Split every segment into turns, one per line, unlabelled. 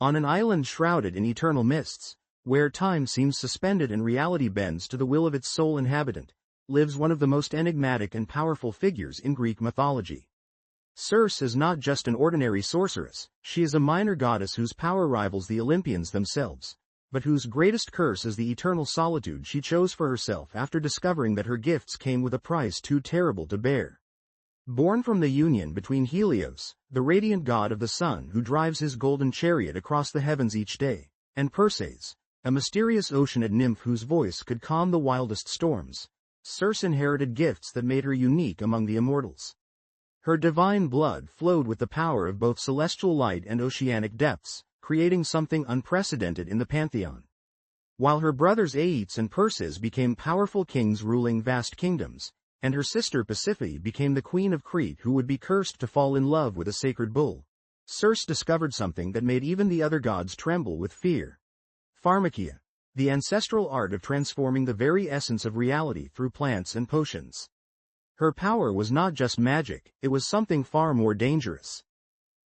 On an island shrouded in eternal mists, where time seems suspended and reality bends to the will of its sole inhabitant, lives one of the most enigmatic and powerful figures in Greek mythology. Circe is not just an ordinary sorceress, she is a minor goddess whose power rivals the Olympians themselves, but whose greatest curse is the eternal solitude she chose for herself after discovering that her gifts came with a price too terrible to bear. Born from the union between Helios, the radiant god of the sun who drives his golden chariot across the heavens each day, and Perseus, a mysterious oceanid nymph whose voice could calm the wildest storms, Circe inherited gifts that made her unique among the immortals. Her divine blood flowed with the power of both celestial light and oceanic depths, creating something unprecedented in the pantheon. While her brothers Aeetes and Perses became powerful kings ruling vast kingdoms, and her sister Pasiphae became the queen of Crete who would be cursed to fall in love with a sacred bull, Circe discovered something that made even the other gods tremble with fear. Pharmakia, the ancestral art of transforming the very essence of reality through plants and potions. Her power was not just magic, it was something far more dangerous.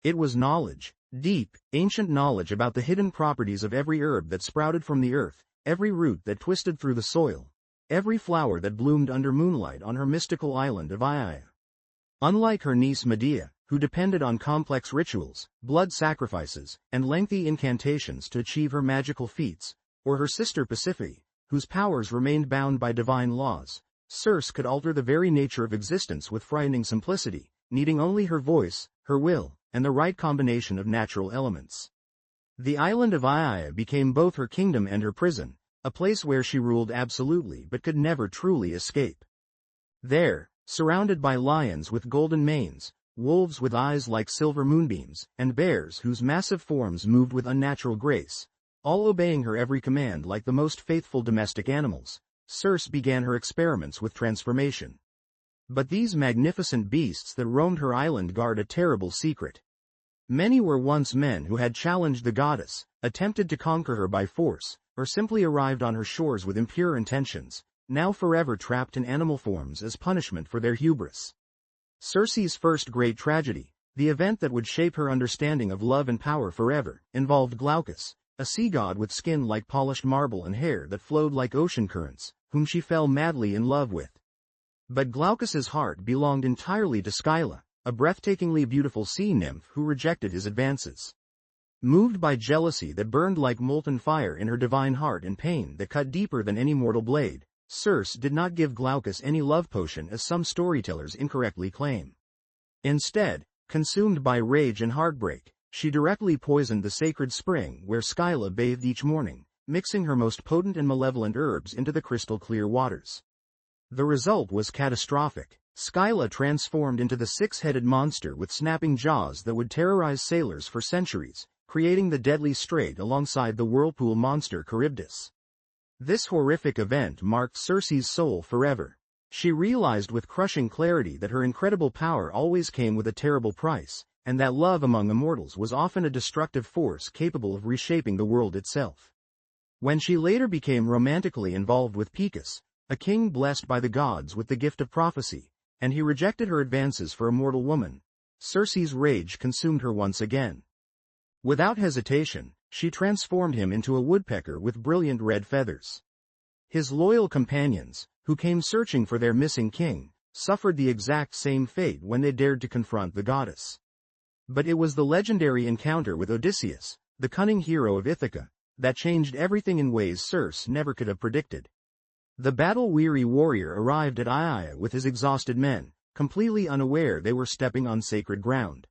It was knowledge, deep, ancient knowledge about the hidden properties of every herb that sprouted from the earth, every root that twisted through the soil, every flower that bloomed under moonlight on her mystical island of Aiaia. Unlike her niece Medea, who depended on complex rituals, blood sacrifices, and lengthy incantations to achieve her magical feats, or her sister Pasiphae, whose powers remained bound by divine laws, Circe could alter the very nature of existence with frightening simplicity, needing only her voice, her will, and the right combination of natural elements. The island of Aiaia became both her kingdom and her prison, a place where she ruled absolutely but could never truly escape. There, surrounded by lions with golden manes, wolves with eyes like silver moonbeams, and bears whose massive forms moved with unnatural grace, all obeying her every command like the most faithful domestic animals, Circe began her experiments with transformation. But these magnificent beasts that roamed her island guard a terrible secret. Many were once men who had challenged the goddess, attempted to conquer her by force, or simply arrived on her shores with impure intentions, now forever trapped in animal forms as punishment for their hubris. Circe's first great tragedy, the event that would shape her understanding of love and power forever, involved Glaucus, a sea god with skin like polished marble and hair that flowed like ocean currents, whom she fell madly in love with. But Glaucus's heart belonged entirely to SCYLLA, a breathtakingly beautiful sea nymph who rejected his advances. Moved by jealousy that burned like molten fire in her divine heart and pain that cut deeper than any mortal blade, Circe did not give Glaucus any love potion as some storytellers incorrectly claim. Instead, consumed by rage and heartbreak, she directly poisoned the sacred spring where SCYLLA bathed each morning, mixing her most potent and malevolent herbs into the crystal-clear waters. The result was catastrophic. SCYLLA transformed into the six-headed monster with snapping jaws that would terrorize sailors for centuries, creating the deadly strait alongside the whirlpool monster Charybdis. This horrific event marked Circe's soul forever. She realized with crushing clarity that her incredible power always came with a terrible price, and that love among immortals was often a destructive force capable of reshaping the world itself. When she later became romantically involved with Picus, a king blessed by the gods with the gift of prophecy, and he rejected her advances for a mortal woman, Circe's rage consumed her once again. Without hesitation, she transformed him into a woodpecker with brilliant red feathers. His loyal companions, who came searching for their missing king, suffered the exact same fate when they dared to confront the goddess. But it was the legendary encounter with Odysseus, the cunning hero of Ithaca, that changed everything in ways Circe never could have predicted. The battle-weary warrior arrived at Aiaia with his exhausted men, completely unaware they were stepping on sacred ground.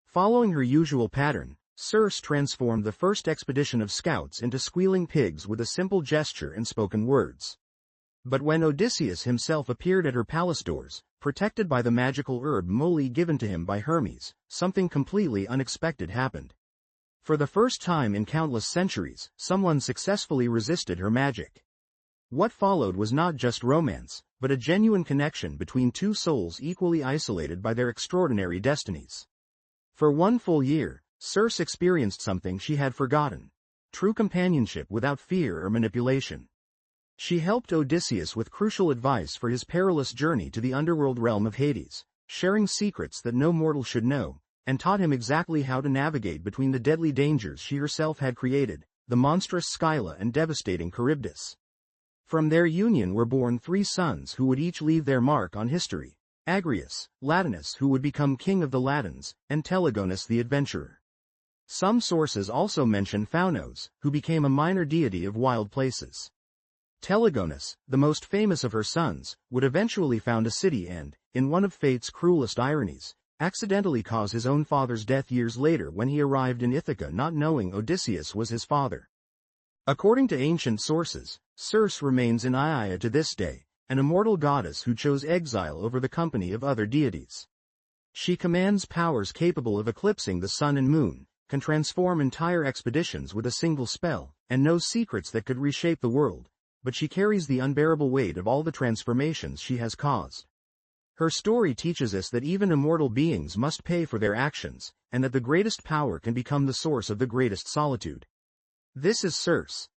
Following her usual pattern, Circe transformed the first expedition of scouts into squealing pigs with a simple gesture and spoken words. But when Odysseus himself appeared at her palace doors, protected by the magical herb moly given to him by Hermes, something completely unexpected happened. For the first time in countless centuries, someone successfully resisted her magic. What followed was not just romance, but a genuine connection between two souls equally isolated by their extraordinary destinies. For one full year, Circe experienced something she had forgotten: true companionship without fear or manipulation. She helped Odysseus with crucial advice for his perilous journey to the underworld realm of Hades, sharing secrets that no mortal should know, and taught him exactly how to navigate between the deadly dangers she herself had created, the monstrous SCYLLA and devastating Charybdis. From their union were born 3 sons who would each leave their mark on history: Agrius, Latinus who would become king of the Latins, and Telegonus the adventurer. Some sources also mention Faunos, who became a minor deity of wild places. Telegonus, the most famous of her sons, would eventually found a city and, in one of fate's cruelest ironies, accidentally cause his own father's death years later when he arrived in Ithaca not knowing Odysseus was his father. According to ancient sources, CIRCE remains in Aia to this day, an immortal goddess who chose exile over the company of other deities. She commands powers capable of eclipsing the sun and moon, can transform entire expeditions with a single spell, and knows secrets that could reshape the world, but she carries the unbearable weight of all the transformations she has caused. Her story teaches us that even immortal beings must pay for their actions, and that the greatest power can become the source of the greatest solitude. This is CIRCE.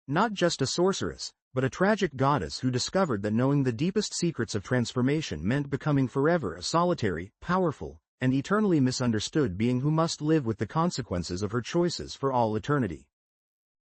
Not just a sorceress, but a tragic goddess who discovered that knowing the deepest secrets of transformation meant becoming forever a solitary, powerful, and eternally misunderstood being who must live with the consequences of her choices for all eternity.